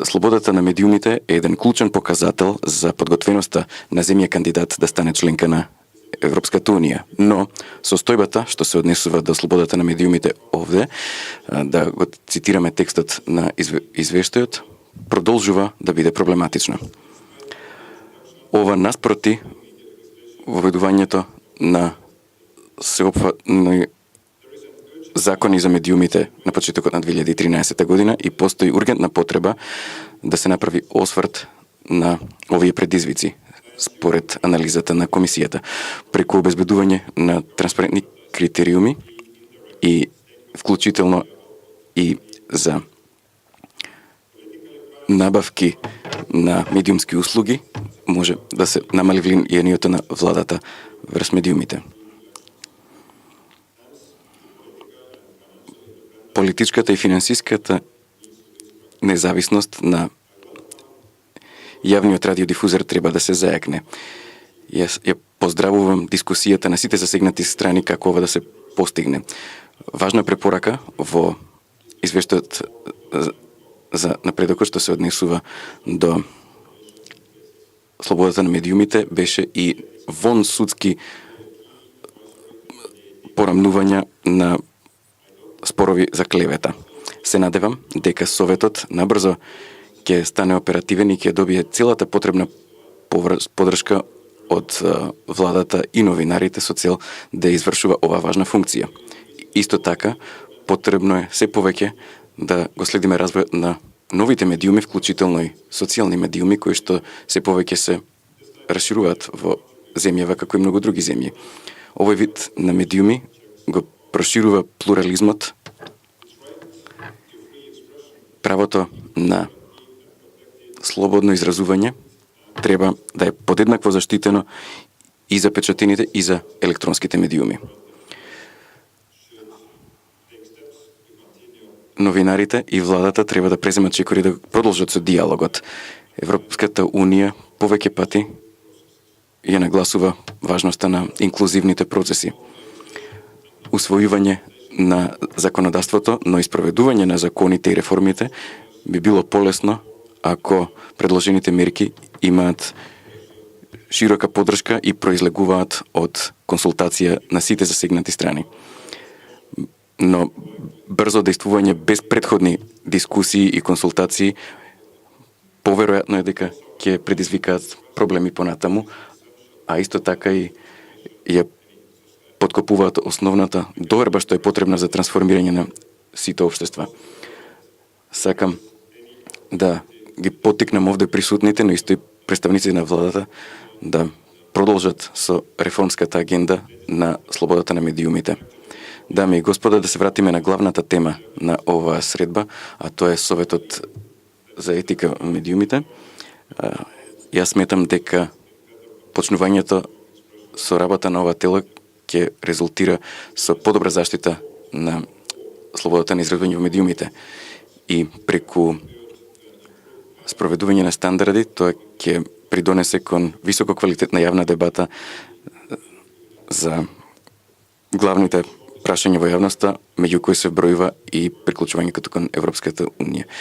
Слободата на медиумите е еден клучен показател за подготвеноста на земја кандидат да стане членка на Европската Унија. Но состојбата што се однесува до слободата на медиумите овде, да го цитираме текстот на извештајот, продолжува да биде проблематична. Ова наспроти воведувањето на сеопфатни закони за медиумите на почетокот на 2013 година и постои ургентна потреба да се направи осврт на овие предизвици, според анализата на комисијата, преку обезбедување на транспарентни критериуми и вклучително и за набавки на медиумски услуги, може да се намали влијанието на владата врз медиумите. Политичката и финансиската независност на јавниот радиодифузер треба да се зајакне. Јас ја поздравувам дискусијата на сите засегнати страни како ова да се постигне. Важна препорака во извештајот за напредокот што се однесува до слободата на медиумите беше и вон судски порамнувања на спорови за клевета. Се надевам дека Советот набрзо ќе стане оперативен и ќе добие целата потребна поддршка од владата и новинарите со цел да извршува оваа важна функција. Исто така, потребно е се повеќе да го следиме развојот на новите медиуми, вклучително и социјални медиуми, кои што се повеќе се расшируваат во земјава како и многу други земји. Овој вид на медиуми го проширува плурализмот, правото на слободно изразување треба да е подеднакво заштитено и за печатените и за електронските медиуми. Новинарите и владата треба да преземат чекори да продолжат со диалогот. Европската Унија повеќе пати ја нагласува важноста на инклузивните процеси. Усвојување на законодавството, но и спроведување на законите и реформите би било полесно ако предложените мерки имаат широка поддршка и произлегуваат од консултација на сите засегнати страни. Но брзо действување без претходни дискусии и консултации поверојатно е дека ќе предизвикаат проблеми понатаму, а исто така и ја подкопуваат основната доверба што е потребна за трансформирање на сите општества. Сакам да ги поттикнам овде присутните, но исто и представници на владата да продолжат со реформската агенда на слободата на медиумите. Дами и господа, да се вратиме на главната тема на оваа средба, а тоа е Советот за етика на медиумите. Јас сметам дека почнувањето со работа на ова тело ќе резултира со подобра заштита на слободата на изразување во медиумите и преку спроведување на стандарди тоа ќе придонесе кон високо квалитетна јавна дебата за главните прашања во јавноста, меѓу кои се вбројува и приклучувањето кон Европската Унија.